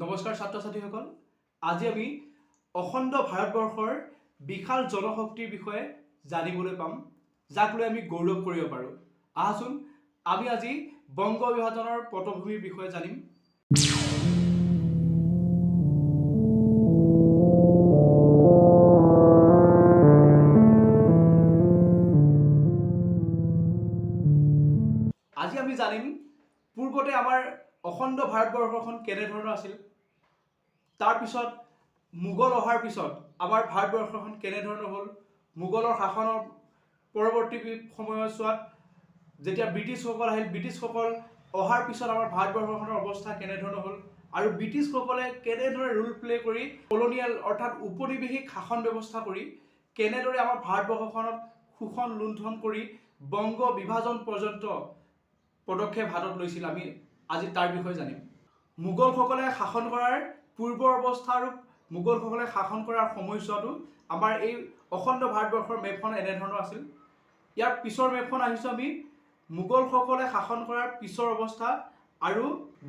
নমস্কাৰ ছাত্ৰ ছাত্ৰীসকল, আজি আমি অখণ্ড ভাৰতবৰ্ষৰ বিশাল জনশক্তিৰ বিষয়ে জানিবলৈ পাম, যাক লৈ আমি গৌৰৱ কৰিব পাৰোঁ। আহাচোন আমি আজি বংগ বিভাজনৰ পটভূমিৰ বিষয়ে জানিম। আজি আমি জানিম পূৰ্বতে আমাৰ অখণ্ড ভাৰতবৰ্ষখন কেনেধৰণৰ আছিল, তাৰপিছত মোগল অহাৰ পিছত আমাৰ ভাৰতবৰ্ষখন কেনেধৰণৰ হ'ল, মোগলৰ শাসনৰ পৰৱৰ্তী সময়ছোৱাত যেতিয়া ব্ৰিটিছসকল আহিল, ব্ৰিটিছসকল অহাৰ পিছত আমাৰ ভাৰতবৰ্ষখনৰ অৱস্থা কেনেধৰণৰ হ'ল আৰু ব্ৰিটিছসকলে কেনেদৰে ৰোল প্লে কৰি কলনিয়েল অৰ্থাৎ উপনিৱেশিক শাসন ব্যৱস্থা কৰি কেনেদৰে আমাৰ ভাৰতবৰ্ষখনত শোষণ লুণ্ঠন কৰি বংগ বিভাজন পৰ্যন্ত পদক্ষেপ হাতত লৈছিল। আমি আজি তাৰ বিষয়ে জানিম। মোগলসকলে শাসন কৰাৰ পূৰ্বৰ অৱস্থা আৰু মোগলসকলে শাসন কৰাৰ সময়ছোৱাটো আমাৰ এই অখণ্ড ভাৰতবৰ্ষৰ মেপখন এনেধৰণৰ আছিল। ইয়াৰ পিছৰ মেপখন আহিছোঁ আমি মোগলসকলে শাসন কৰাৰ পিছৰ অৱস্থা আৰু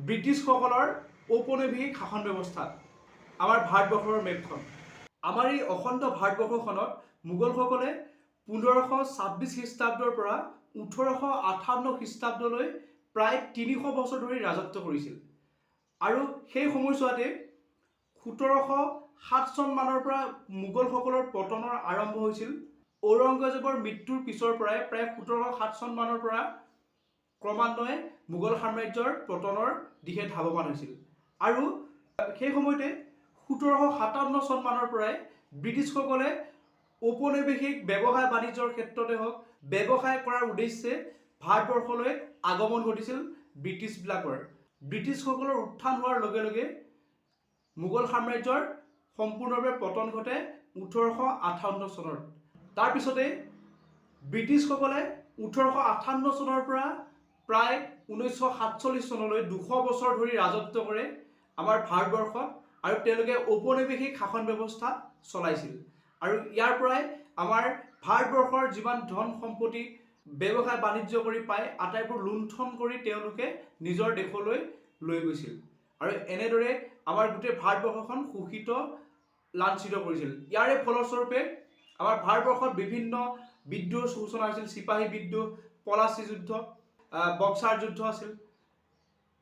ব্ৰিটিছসকলৰ ঔপনিৱেশিক শাসন ব্যৱস্থাত আমাৰ ভাৰতবৰ্ষৰ মেপখন। আমাৰ এই অখণ্ড ভাৰতবৰ্ষখনত মোগলসকলে 1526 খ্ৰীষ্টাব্দৰ পৰা 1858 খ্ৰীষ্টাব্দলৈ প্ৰায় 300 বছৰ ধৰি ৰাজত্ব কৰিছিল আৰু সেই সময়ছোৱাতে 1707 চন মানৰ পৰা মোগলসকলৰ পতনৰ আৰম্ভ হৈছিল। ঔৰংগজেবৰ মৃত্যুৰ পিছৰ পৰাই প্ৰায় 1707 চন মানৰ পৰা ক্ৰমান্বয়ে মোগল সাম্ৰাজ্যৰ পতনৰ দিশে ধাৱমান হৈছিল আৰু সেই সময়তে 1757 চন মানৰ পৰাই ব্ৰিটিছসকলে ঔপনিৱেশিক ব্যৱসায় বাণিজ্যৰ ক্ষেত্ৰতে হওক, ব্যৱসায় কৰাৰ উদ্দেশ্যে ভাৰতবৰ্ষলৈ আগমন ঘটিছিল ব্ৰিটিছবিলাকৰ। ব্ৰিটিছসকলৰ উত্থান হোৱাৰ লগে লগে মোগল সাম্ৰাজ্যৰ সম্পূৰ্ণভাৱে পতন ঘটে 1858 চনত। তাৰপিছতে ব্ৰিটিছসকলে 1858 চনৰ পৰা প্ৰায় 1947 চনলৈ 200 বছৰ ধৰি ৰাজত্ব কৰে আমাৰ ভাৰতবৰ্ষত আৰু তেওঁলোকে ঔপনিৱেশিক শাসন ব্যৱস্থা চলাইছিল আৰু ইয়াৰ পৰাই আমাৰ ভাৰতবৰ্ষৰ যিমান ধন সম্পত্তি ব্যৱসায় বাণিজ্য কৰি পাই আটাইবোৰ লুণ্ঠন কৰি তেওঁলোকে নিজৰ দেশলৈ লৈ গৈছিল আৰু এনেদৰে আমাৰ গোটেই ভাৰতবৰ্ষখন শোষিত লাঞ্ছিত কৰিছিল। ইয়াৰে ফলস্বৰূপে আমাৰ ভাৰতবৰ্ষত বিভিন্ন বিদ্ৰোহ সূচনা হৈছিল। চিপাহী বিদ্ৰোহ, পলাচী যুদ্ধ, বক্সাৰ যুদ্ধ আছিল।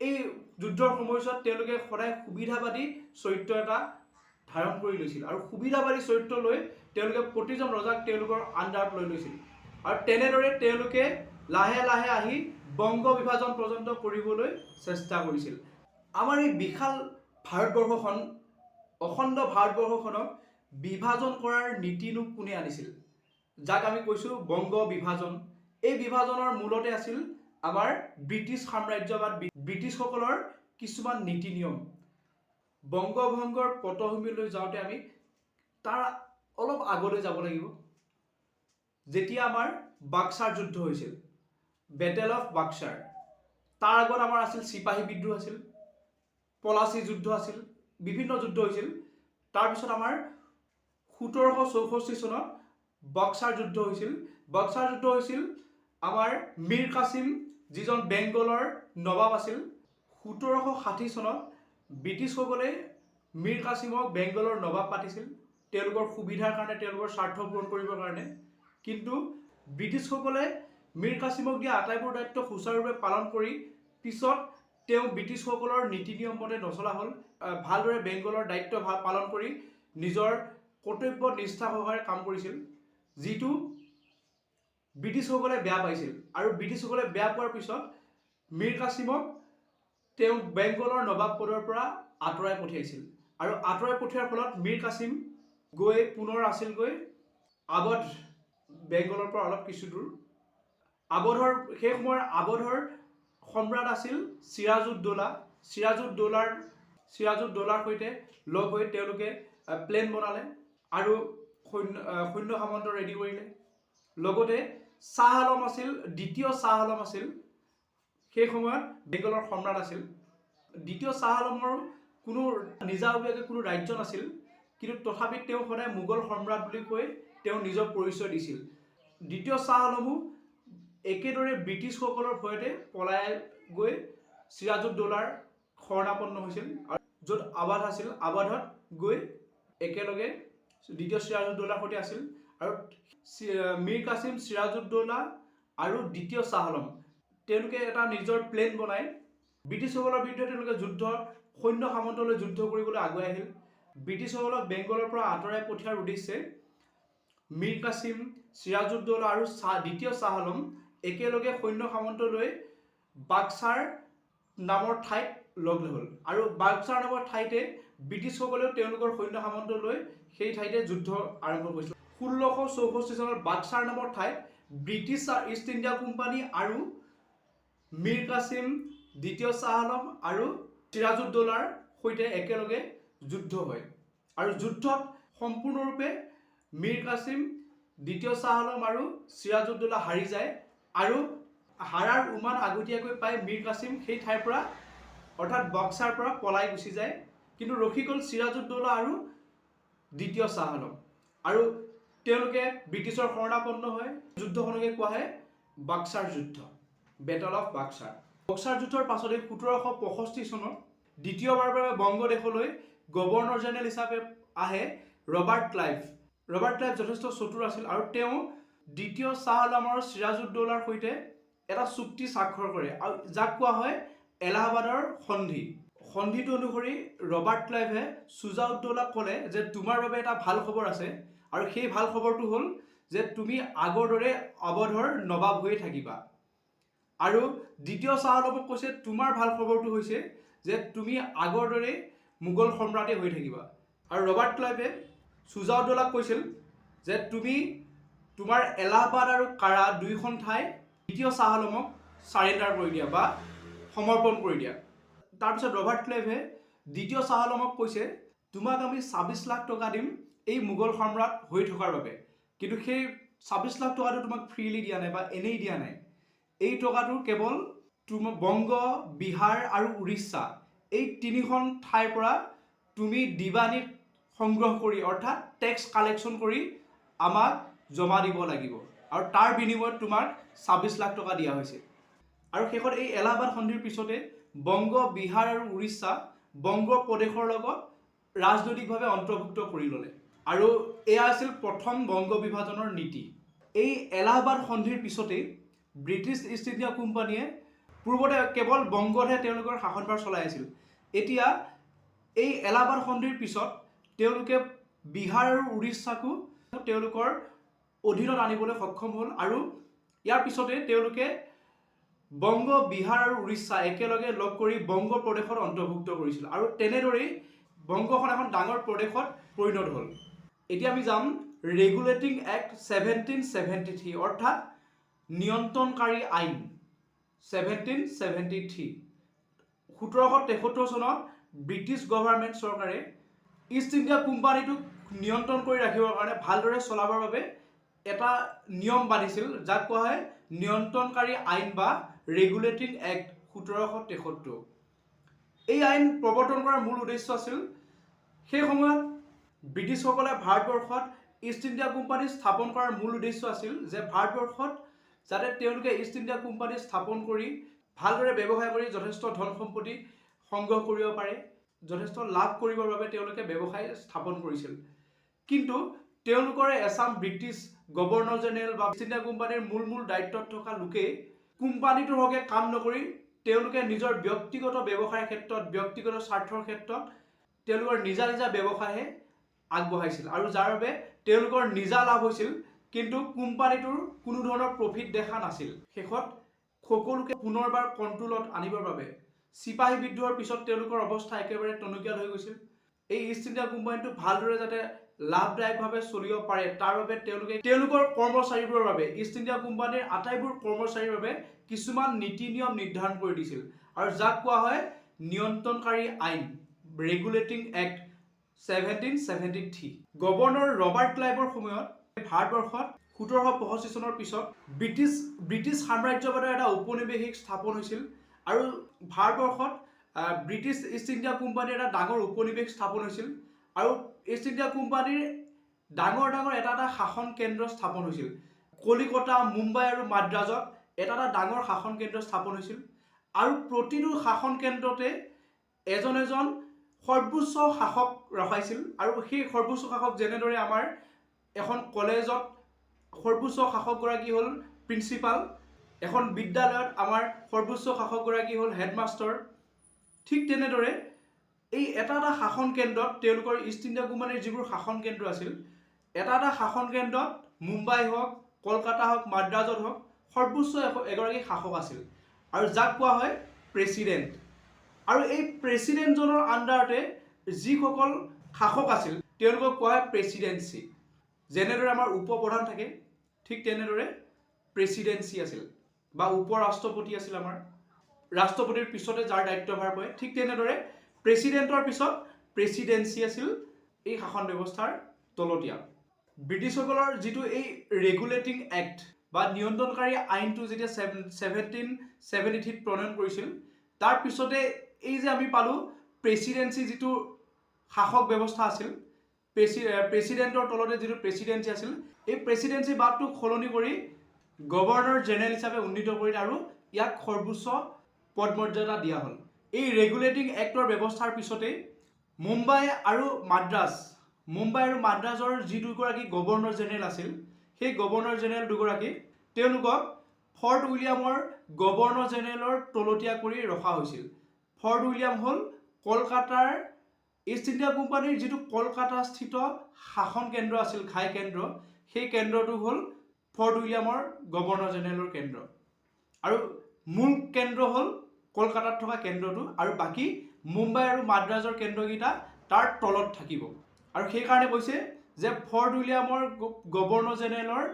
এই যুদ্ধৰ সময়ছোৱাত তেওঁলোকে সদায় সুবিধাবাদী চৰিত্ৰ এটা ধাৰণ কৰি লৈছিল আৰু সুবিধাবাদী চৰিত্ৰ লৈ তেওঁলোকে প্ৰতিজন ৰজাক তেওঁলোকৰ আণ্ডাৰত লৈ লৈছিল আৰু তেনেদৰে তেওঁলোকে লাহে লাহে আহি বংগ বিভাজন পৰ্যন্ত কৰিবলৈ চেষ্টা কৰিছিল। আমাৰ এই বিশাল ভাৰতবৰ্ষখন, অখণ্ড ভাৰতবৰ্ষখনক বিভাজন কৰাৰ নীতিনো কোনে আনিছিল, যাক আমি কৈছোঁ বংগ বিভাজন। এই বিভাজনৰ মূলতে আছিল আমাৰ ব্ৰিটিছ সাম্ৰাজ্য বা ব্ৰিটিছসকলৰ কিছুমান নীতি নিয়ম। বংগভংগৰ পটভূমিলৈ যাওঁতে আমি তাৰ অলপ আগলৈ যাব লাগিব। যেতিয়া আমাৰ বাক্সাৰ যুদ্ধ হৈছিল, বেটেল অফ বাক্সাৰ, তাৰ আগত আমাৰ আছিল চিপাহী বিদ্ৰোহ আছিল, পলাচী যুদ্ধ আছিল, বিভিন্ন যুদ্ধ হৈছিল। তাৰপিছত আমাৰ 1764 চনত বক্সাৰ যুদ্ধ হৈছিল। বক্সাৰ যুদ্ধ হৈছিল আমাৰ মীৰ কাছিম, যিজন বেংগলৰ নবাব আছিল। 1760 চনত ব্ৰিটিছসকলে মীৰ কাছিমক বেংগলৰ নবাব পাতিছিল তেওঁলোকৰ সুবিধাৰ কাৰণে, তেওঁলোকৰ স্বাৰ্থ পূৰণ কৰিবৰ কাৰণে। কিন্তু ব্ৰিটিছসকলে মীৰ কাছিমক দিয়া আটাইবোৰ দায়িত্ব সুচাৰুৰূপে পালন কৰি পিছত তেওঁ ব্ৰিটিছসকলৰ নীতি নিয়ম মতে নচলা হ'ল। ভালদৰে বেংগলৰ দায়িত্ব পালন কৰি নিজৰ কৰ্তব্য নিষ্ঠা সহকাৰে কাম কৰিছিল, যিটো ব্ৰিটিছসকলে বেয়া পাইছিল আৰু ব্ৰিটিছসকলে বেয়া পোৱাৰ পিছত মীৰ কাছিমক তেওঁ বেংগলৰ নবাব পদৰ পৰা আঁতৰাই পঠিয়াইছিল আৰু আঁতৰাই পঠিওৱাৰ ফলত মীৰ কাছিম গৈ পুনৰ আছিলগৈ আৱধ, বেংগলৰ পৰা অলপ কিছু দূৰ। আৱধৰ সেই সময়ৰ আৱধৰ সম্ৰাট আছিল চিৰাজউদ্দৌলা। চিৰাজউদ্দৌলাৰ সৈতে লগ হৈ তেওঁলোকে প্লেন বনালে আৰু সৈন্য সামন্ত ৰেডি কৰিলে। লগতে শ্বাহ আলম আছিল, দ্বিতীয় শ্বাহ আলম আছিল, সেই সময়ত বেংগলৰ সম্ৰাট আছিল। দ্বিতীয় শ্বাহ আলমৰ কোনো নিজাববীয়াকৈ কোনো ৰাজ্য নাছিল, কিন্তু তথাপি তেওঁ সদায় মোগল সম্ৰাট বুলি কৈ তেওঁ নিজৰ পৰিচয় দিছিল। দ্বিতীয় শ্বাহ আলমো একেদৰে ব্ৰিটিছসকলৰ ভয়তে পলাই গৈ চিৰাজউদ্দৌলাৰ শৰণাপন্ন হৈছিল আৰু য'ত আবাদ আছিল, আবাদত গৈ একেলগে দ্বিতীয় চিৰাজউদ্দৌলাৰ সৈতে আছিল। আৰু মীৰ কাছিম, চিৰাজউদ্দৌলা আৰু দ্বিতীয় শ্বাহ আলম তেওঁলোকে এটা নিজৰ প্লেন বনাই ব্ৰিটিছসকলৰ বিৰুদ্ধে তেওঁলোকে সৈন্য সামন্তলৈ যুদ্ধ কৰিবলৈ আগুৱাই আহিল। ব্ৰিটিছসকলক বেংগলৰ পৰা আঁতৰাই পঠিওৱাৰ উদ্দেশ্যে মীৰ কাছিম, চিৰাজউদ্দৌলা আৰু দ্বিতীয় শ্বাহ আলম একেলগে সৈন্য সামন্ত লৈ বাক্সাৰ নামৰ ঠাইত লগ হ'ল। আৰু বাক্সাৰ নামৰ ঠাইতে ব্ৰিটিছসকলেও তেওঁলোকৰ সৈন্য সামন্ত লৈ সেই ঠাইতে যুদ্ধ আৰম্ভ কৰিছিল। 1664 চনত বাক্সাৰ নামৰ ঠাইত ব্ৰিটিছ ইষ্ট ইণ্ডিয়া কোম্পানী আৰু মীৰ কাছিম, দ্বিতীয় শ্বাহ আলম আৰু চিৰাজউদ্দৌলাৰ সৈতে একেলগে যুদ্ধ হয়। আৰু যুদ্ধত সম্পূৰ্ণৰূপে মীৰ কাছিম, দ্বিতীয় শ্বাহ আলম আৰু চিৰাজউদ্দৌলা হাৰি যায়। আৰু হাৰাৰ উমান আগতীয়াকৈ পাই মীৰ কাছিম সেই ঠাইৰ পৰা অৰ্থাৎ বাক্সাৰ পৰা পলাই গুচি যায়। কিন্তু ৰখি গ'ল চিৰাজউদ্দৌলা আৰু দ্বিতীয় শ্বাহ আলম, আৰু তেওঁলোকে ব্ৰিটিছৰ শৰণাপন্ন হয়। যুদ্ধখনকে কোৱা হয় বাক্সাৰ যুদ্ধ, বেটল অফ বাক্সাৰ। বাক্সাৰ যুদ্ধৰ পাছতে 1765 চনত দ্বিতীয়বাৰৰ বাবে বংগদেশলৈ গভৰ্ণৰ জেনেৰেল হিচাপে আহে ৰবাৰ্ট ক্লাইভ। ৰবাৰ্ট ক্লাইভ যথেষ্ট চতুৰ আছিল আৰু তেওঁ দ্বিতীয় শ্বাহ আলম আৰু চিৰাজউদ্দৌলাৰ সৈতে এটা চুক্তি স্বাক্ষৰ কৰে, আৰু যাক কোৱা হয় এলাহাবাদৰ সন্ধি। সন্ধিটো অনুসৰি ৰবাৰ্ট ক্লাইভে চুজাউদ্দৌলাক ক'লে যে তোমাৰ বাবে এটা ভাল খবৰ আছে, আৰু সেই ভাল খবৰটো হ'ল যে তুমি আগৰ দৰে অৱধৰ নবাব হৈয়ে থাকিবা। আৰু দ্বিতীয় শ্বাহ আলমক কৈছে তোমাৰ ভাল খবৰটো হৈছে যে তুমি আগৰ দৰে মোগল সম্ৰাটেই হৈ থাকিবা। আৰু ৰবাৰ্ট ক্লাইভে চুজাউদ্দৌলাক কৈছিল যে তুমি তোমাৰ এলাহাবাদ আৰু কাৰা দুয়োখন ঠাই দ্বিতীয় শ্বাহ আলমক চাৰেণ্ডাৰ কৰি দিয়া বা সমৰ্পণ কৰি দিয়া। তাৰপিছত ৰবাৰ্ট ক্লাইভে দ্বিতীয় শ্বাহ আলমক কৈছে তোমাক আমি 26 লাখ টকা দিম এই মোগল সম্ৰাট হৈ থকাৰ বাবে, কিন্তু সেই 26 লাখ টকাটো তোমাক ফ্ৰীলি দিয়া নাই বা এনেই দিয়া নাই। এই টকাটো কেৱল তোমাৰ বংগ, বিহাৰ আৰু উৰিষ্যা এই তিনিখন ঠাইৰ পৰা তুমি দিৱানীত সংগ্ৰহ কৰি অৰ্থাৎ টেক্স কালেকশ্যন কৰি আমাক জমা দিব লাগিব, আৰু তাৰ বিনিময়ত তোমাক 26 লাখ টকা দিয়া হৈছে। আৰু শেষত এই এলাহাবাদ সন্ধিৰ পিছতে বংগ, বিহাৰ আৰু উৰিষ্যা বংগ প্ৰদেশৰ লগত ৰাজনৈতিকভাৱে অন্তৰ্ভুক্ত কৰি ল'লে। আৰু এয়া আছিল প্ৰথম বংগ বিভাজনৰ নীতি। এই এলাহাবাদ সন্ধিৰ পিছতেই ব্ৰিটিছ ইষ্ট ইণ্ডিয়া কোম্পানীয়ে পূৰ্বতে কেৱল বংগতহে তেওঁলোকৰ শাসনভাৰ চলাই আছিল। এতিয়া এই এলাহাবাদ সন্ধিৰ পিছত তেওঁলোকে বিহাৰ আৰু উৰিষ্যাকো তেওঁলোকৰ অধীনত আনিবলৈ সক্ষম হ'ল, আৰু ইয়াৰ পিছতে তেওঁলোকে বংগ, বিহাৰ আৰু উৰিষ্যা একেলগে লগ কৰি বংগ প্ৰদেশত অন্তৰ্ভুক্ত কৰিছিল, আৰু তেনেদৰেই বংগখন এখন ডাঙৰ প্ৰদেশত পৰিণত হ'ল। এতিয়া আমি যাম ৰেগুলেটিং এক্ট 1773 অৰ্থাৎ নিয়ন্ত্ৰণকাৰী আইন 1773। 1773 চনত ব্ৰিটিছ গভৰ্ণমেণ্ট চৰকাৰে ইষ্ট ইণ্ডিয়া কোম্পানীটোক নিয়ন্ত্ৰণ কৰি ৰাখিবৰ কাৰণে ভালদৰে চলাবৰ বাবে এটা নিয়ম বান্ধিছিল, যাক কোৱা হয় নিয়ন্ত্ৰণকাৰী আইন বা ৰেগুলেটিং এক্ট 1773। এই আইন প্ৰৱৰ্তন কৰাৰ মূল উদ্দেশ্য আছিল সেই সময়ত ব্ৰিটিছসকলে ভাৰতবৰ্ষত ইষ্ট ইণ্ডিয়া কোম্পানী স্থাপন কৰাৰ মূল উদ্দেশ্য আছিল যে ভাৰতবৰ্ষত যাতে তেওঁলোকে ইষ্ট ইণ্ডিয়া কোম্পানী স্থাপন কৰি ভালদৰে ব্যৱসায় কৰি যথেষ্ট ধন সম্পত্তি সংগ্ৰহ কৰিব পাৰে, যথেষ্ট লাভ কৰিবৰ বাবে তেওঁলোকে ব্যৱসায় স্থাপন কৰিছিল। কিন্তু তেওঁলোকৰে এছাম ব্ৰিটিছ গভৰ্ণৰ জেনেৰেল বা ইষ্ট ইণ্ডিয়া কোম্পানীৰ মূল দায়িত্বত থকা লোকে কোম্পানীটোৰ হকে কাম নকৰি তেওঁলোকে নিজৰ ব্যক্তিগত ব্যৱসায়ৰ ক্ষেত্ৰত, ব্যক্তিগত স্বাৰ্থৰ ক্ষেত্ৰত তেওঁলোকৰ নিজা ব্যৱসায়হে আগবঢ়াইছিল, আৰু যাৰ বাবে তেওঁলোকৰ নিজা লাভ হৈছিল, কিন্তু কোম্পানীটোৰ কোনো ধৰণৰ প্ৰফিট দেখা নাছিল। শেষত সকলোকে পুনৰবাৰ কণ্ট্ৰলত আনিবৰ বাবে চিপাহী বিদ্ৰোহৰ পিছত তেওঁলোকৰ অৱস্থা একেবাৰে টনকিয়াল হৈ গৈছিল। এই ইষ্ট ইণ্ডিয়া কোম্পানীটো ভালদৰে যাতে লাভদায়কভাৱে চলিব পাৰে তাৰ বাবে তেওঁলোকৰ কৰ্মচাৰীবোৰৰ বাবে ইষ্ট ইণ্ডিয়া কোম্পানীৰ আটাইবোৰ কৰ্মচাৰীৰ বাবে কিছুমান নীতি নিয়ম নিৰ্ধাৰণ কৰি দিছিল, আৰু যাক কোৱা হয় নিয়ন্ত্ৰণকাৰী আইন ৰেগুলেটিং এক্ট 1773। গভৰ্ণৰ ৰবাৰ্ট ক্লাইভৰ সময়ত ভাৰতবৰ্ষত 1765 চনৰ পিছত ব্ৰিটিছ সাম্ৰাজ্যবাদৰ এটা উপনিৱেশিক স্থাপন হৈছিল, আৰু ভাৰতবৰ্ষত ব্ৰিটিছ ইষ্ট ইণ্ডিয়া কোম্পানীৰ এটা ডাঙৰ উপনিৱেশ স্থাপন হৈছিল, আৰু ইষ্ট ইণ্ডিয়া কোম্পানীৰ ডাঙৰ এটা শাসন কেন্দ্ৰ স্থাপন হৈছিল। কলিকতা, মুম্বাই আৰু মাদ্ৰাজত এটা ডাঙৰ শাসন কেন্দ্ৰ স্থাপন হৈছিল, আৰু প্ৰতিটো শাসন কেন্দ্ৰতে এজন সৰ্বোচ্চ শাসক ৰখাইছিল আৰু সেই সৰ্বোচ্চ শাসক যেনেদৰে আমাৰ এখন কলেজত সৰ্বোচ্চ শাসকগৰাকী হ'ল প্ৰিন্সিপাল, এখন বিদ্যালয়ত আমাৰ সৰ্বোচ্চ শাসকগৰাকী হ'ল হেডমাষ্টাৰ, ঠিক তেনেদৰে এই এটা এটা শাসন কেন্দ্ৰত তেওঁলোকৰ ইষ্ট ইণ্ডিয়া কোম্পানীৰ যিবোৰ শাসন কেন্দ্ৰ আছিল, এটা এটা শাসন কেন্দ্ৰত মুম্বাই হওক, কলকাতা হওক, মাদ্ৰাজত হওক সৰ্বোচ্চ এগৰাকী শাসক আছিল আৰু যাক কোৱা হয় প্ৰেচিডেণ্ট। আৰু এই প্ৰেচিডেণ্টজনৰ আণ্ডাৰতে যিসকল শাসক আছিল তেওঁলোকক কোৱা হয় প্ৰেচিডেঞ্চি। যেনেদৰে আমাৰ উপপ্ৰধান থাকে ঠিক তেনেদৰে প্ৰেচিডেঞ্চি আছিল বা উপ ৰাষ্ট্ৰপতি আছিল আমাৰ, ৰাষ্ট্ৰপতিৰ পিছতে যাৰ দায়িত্বভাৰ পৰে, ঠিক তেনেদৰে প্ৰেচিডেণ্টৰ পিছত প্ৰেচিডেঞ্চি আছিল এই শাসন ব্যৱস্থাৰ তলতীয়া। ব্ৰিটিছসকলৰ যিটো এই ৰেগুলেটিং এক্ট বা নিয়ন্ত্ৰণকাৰী আইনটো যেতিয়া 1773 প্ৰণয়ন কৰিছিল, তাৰ পিছতে এই যে আমি পালোঁ প্ৰেচিডেঞ্চি যিটো শাসক ব্যৱস্থা আছিল, প্ৰেচিডেণ্টৰ তলতে যিটো প্ৰেচিডেঞ্চি আছিল, এই প্ৰেচিডেঞ্চি বাদটোক সলনি কৰি গভৰ্ণৰ জেনেৰেল হিচাপে উন্নীত কৰিলে আৰু ইয়াক সৰ্বোচ্চ পদমৰ্যাদা দিয়া হ'ল। এই ৰেগুলেটিং এক্টৰ ব্যৱস্থাৰ পিছতেই মুম্বাই আৰু মাদ্ৰাজৰ যি দুগৰাকী গভৰ্ণৰ জেনেৰেল আছিল, সেই গভৰ্ণৰ জেনেৰেল দুগৰাকী তেওঁলোকক ফৰ্ট উইলিয়ামৰ গভৰ্ণৰ জেনেৰেলৰ তলতীয়া কৰি ৰখা হৈছিল। ফৰ্ট উইলিয়াম হ'ল কলকাতাৰ ইষ্ট ইণ্ডিয়া কোম্পানীৰ যিটো কলকাতাস্থিত শাসন কেন্দ্ৰ আছিল, ঘাই কেন্দ্ৰ, সেই কেন্দ্ৰটো হ'ল ফৰ্ট উইলিয়ামৰ গভৰ্ণৰ জেনেৰেলৰ কেন্দ্ৰ আৰু মূল কেন্দ্ৰ হ'ল কলকাতাত থকা কেন্দ্ৰটো আৰু বাকী মুম্বাই আৰু মাদ্ৰাজৰ কেন্দ্ৰকেইটা তাৰ তলত থাকিব। আৰু সেইকাৰণে কৈছে যে ফৰ্ট উইলিয়ামৰ গভৰ্ণৰ জেনেৰেলৰ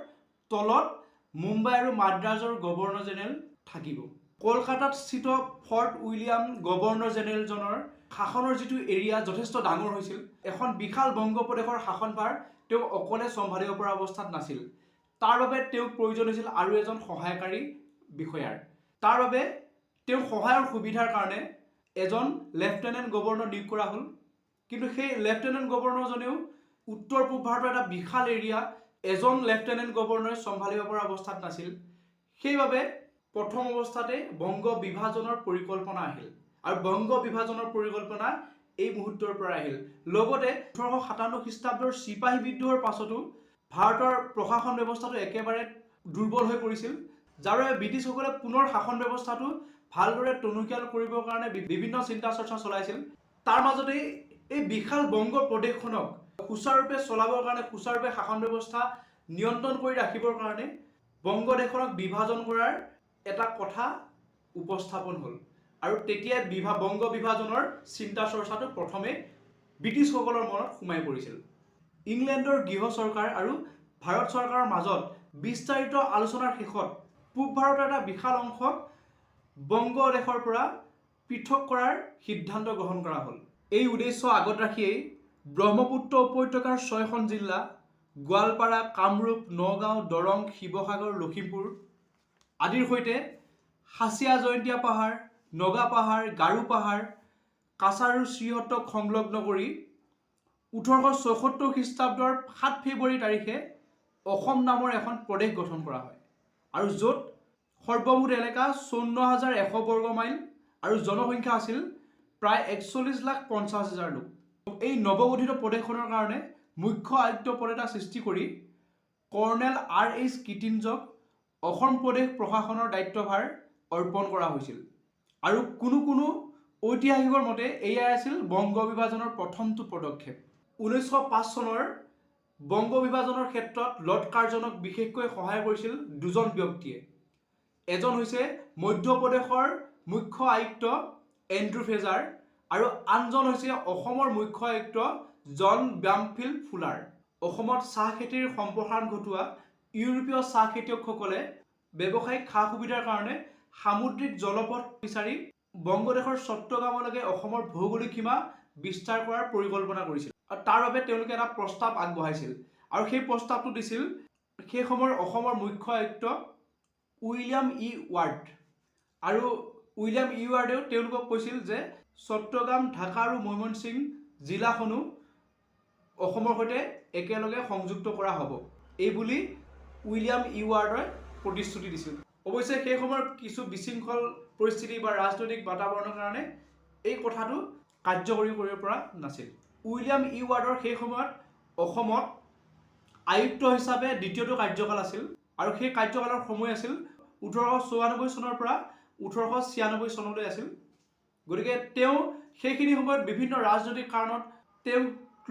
তলত মুম্বাই আৰু মাদ্ৰাজৰ গভৰ্ণৰ জেনেৰেল থাকিব। কলকাতাত স্থিত ফৰ্ট উইলিয়াম গভৰ্ণৰ জেনেৰেলজনৰ শাসনৰ যিটো এৰিয়া যথেষ্ট ডাঙৰ হৈছিল, এখন বিশাল বংগপ্ৰদেশৰ শাসনভাৰ তেওঁ অকলে চম্ভালিব পৰা অৱস্থাত নাছিল। তাৰ বাবে তেওঁক প্ৰয়োজন হৈছিল আৰু এজন সহায়কাৰী বিষয়াৰ। তাৰ বাবে তেওঁ সহায়ৰ সুবিধাৰ কাৰণে এজন লেফটেনেণ্ট গভৰ্ণৰ নিয়োগ কৰা হ'ল, কিন্তু সেই লেফটেনেণ্ট গভৰ্ণৰজনেও উত্তৰ পূব ভাৰতৰ এটা বিশাল এৰিয়া এজন লেফটেনেণ্ট গভৰ্ণৰে চম্ভালিব পৰা অৱস্থাত নাছিল। সেইবাবে প্ৰথম অৱস্থাতে বংগ বিভাজনৰ পৰিকল্পনা আহিল আৰু বংগ বিভাজনৰ পৰিকল্পনা এই মুহূৰ্তৰ পৰা আহিল। লগতে 1857 খ্ৰীষ্টাব্দৰ চিপাহী বিদ্ৰোহৰ পাছতো ভাৰতৰ প্ৰশাসন ব্যৱস্থাটো একেবাৰে দুৰ্বল হৈ পৰিছিল, যাৰ বাবে ব্ৰিটিছসকলে পুনৰ শাসন ব্যৱস্থাটো ভালদৰে টনকিয়াল কৰিবৰ কাৰণে বিভিন্ন চিন্তা চৰ্চা চলাইছিল। তাৰ মাজতে এই বিশাল বংগ প্ৰদেশখনক সুচাৰুৰূপে চলাবৰ কাৰণে, সুচাৰুৰূপে শাসন ব্যৱস্থা নিয়ন্ত্ৰণ কৰি ৰাখিবৰ কাৰণে বংগদেশখনক বিভাজন কৰাৰ এটা কথা উপস্থাপন হ'ল আৰু তেতিয়াই বংগ বিভাজনৰ চিন্তা চৰ্চাটো প্ৰথমে ব্ৰিটিছসকলৰ মনত সোমাই পৰিছিল। ইংলেণ্ডৰ গৃহ চৰকাৰ আৰু ভাৰত চৰকাৰৰ মাজত বিস্তাৰিত আলোচনাৰ শেষত পূব ভাৰতৰ এটা বিশাল অংশক বংগদেশৰ পৰা পৃথক কৰাৰ সিদ্ধান্ত গ্ৰহণ কৰা হ'ল। এই উদ্দেশ্য আগত ৰাখিয়েই ব্ৰহ্মপুত্ৰ উপত্যকাৰ 6খন জিলা গোৱালপাৰা, কামৰূপ, নগাঁও, দৰং, শিৱসাগৰ, লখিমপুৰ আদিৰ সৈতে হাচিয়া জয়ন্তীয়া পাহাৰ, নগা পাহাৰ, গাৰো পাহাৰ, কাছাৰ আৰু শ্ৰীহট্টক সংলগ্ন কৰি 1874 খ্ৰীষ্টাব্দৰ 7 ফেব্ৰুৱাৰী তাৰিখে অসম নামৰ এখন প্ৰদেশ গঠন কৰা হয় আৰু য'ত সৰ্বমুঠ এলেকা 54,100 বৰ্গ মাইল আৰু জনসংখ্যা আছিল প্ৰায় 41,50,000 লোক। এই নৱগঠিত প্ৰদেশখনৰ কাৰণে মুখ্য আয়ুক্ত পদ এটা সৃষ্টি কৰি কৰ্ণেল R.H. কিটিনজক অসম প্ৰদেশ প্ৰশাসনৰ দায়িত্বভাৰ অৰ্পণ কৰা হৈছিল আৰু কোনো ঐতিহাসিকৰ মতে এয়াই আছিল বংগ বিভাজনৰ প্ৰথমটো পদক্ষেপ। 1905 চনৰ বংগ বিভাজনৰ ক্ষেত্ৰত লৰ্ড কাৰ্জনক বিশেষকৈ সহায় কৰিছিল দুজন ব্যক্তিয়ে। এজন হৈছে মধ্যপ্ৰদেশৰ মুখ্য আয়ুক্ত এণ্ড্ৰু ফ্ৰেজাৰ আৰু আনজন হৈছে অসমৰ মুখ্য আয়ুক্ত জন ব্ৰামফিল্ড ফুলাৰ। অসমত চাহ খেতিৰ সম্প্ৰসাৰণ ঘটোৱা ইউৰোপীয় চাহ খেতিয়কসকলে ব্যৱসায়িক সা সুবিধাৰ কাৰণে সামুদ্ৰিক জলপথ বিচাৰি বংগদেশৰ চট্টগ্ৰামলৈকে অসমৰ ভৌগোলিক সীমা বিস্তাৰ কৰাৰ পৰিকল্পনা কৰিছিল আৰু তাৰ বাবে তেওঁলোকে এটা প্ৰস্তাৱ আগবঢ়াইছিল আৰু সেই প্ৰস্তাৱটো দিছিল সেই সময়ৰ অসমৰ মুখ্য আয়ুক্ত উইলিয়াম ই ৱাৰ্ড। আৰু উইলিয়াম ই ৱাৰ্ডেও তেওঁলোকক কৈছিল যে চট্টগ্ৰাম, ঢাকা আৰু ময়মনসিং জিলাখনো অসমৰ সৈতে একেলগে সংযুক্ত কৰা হ'ব, এই বুলি উইলিয়াম ই ৱাৰ্ডে প্ৰতিশ্ৰুতি দিছিল। অৱশ্যে সেই সময়ৰ কিছু বিশৃংখল পৰিস্থিতি বা ৰাজনৈতিক বাতাবৰণৰ কাৰণে এই কথাটো কাৰ্যকৰী কৰিব পৰা নাছিল। উইলিয়াম ৱাৰ্ডৰ সেই সময়ত অসমত আয়ুক্ত হিচাপে দ্বিতীয়টো কাৰ্যকাল আছিল আৰু সেই কাৰ্যকালৰ সময় আছিল 1894 চনৰ পৰা 1896 চনলৈ আছিল। গতিকে তেওঁ সেইখিনি সময়ত বিভিন্ন ৰাজনৈতিক কাৰণত তেওঁ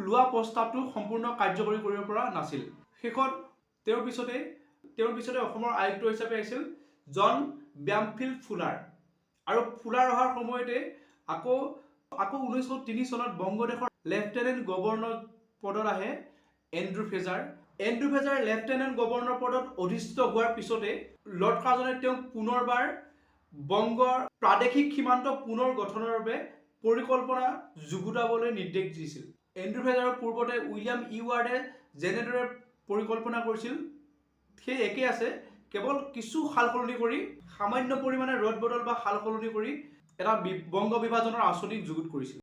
লোৱা প্ৰস্তাৱটো সম্পূৰ্ণ কাৰ্যকৰী কৰিব পৰা নাছিল। শেষত তেওঁৰ পিছতে অসমৰ আয়ুক্ত হিচাপে আহিছিল জন ব্যামফিল্ড ফুলাৰ। আৰু ফুলাৰ অহাৰ সময়তে আকৌ 1903 চনত বংগদেশৰ লেফটেনেণ্ট গভৰ্ণৰ পদত আহে Andrew Fraser. Andrew Fraser lieutenant governor পদত অধিষ্ঠিত হোৱাৰ পিছতে লৰ্ড কাৰ্জনে তেওঁক পুনৰবাৰ বংগৰ প্ৰাদেশিক সীমান্ত পুনৰ গঠনৰ বাবে পৰিকল্পনা যুগুতাবলৈ নিৰ্দেশ দিছিল। এণ্ড্ৰু ফ্ৰেজাৰৰ পূৰ্বতে উইলিয়াম ৱাৰ্ডে যেনেদৰে পৰিকল্পনা কৰিছিল সেই একেই আছে, কেৱল কিছু সাল সলনি কৰি সামান্য পৰিমাণে ৰদ বদল বা সাল সলনি কৰি এটা বংগ বিভাজনৰ আঁচনি যুগুত কৰিছিল।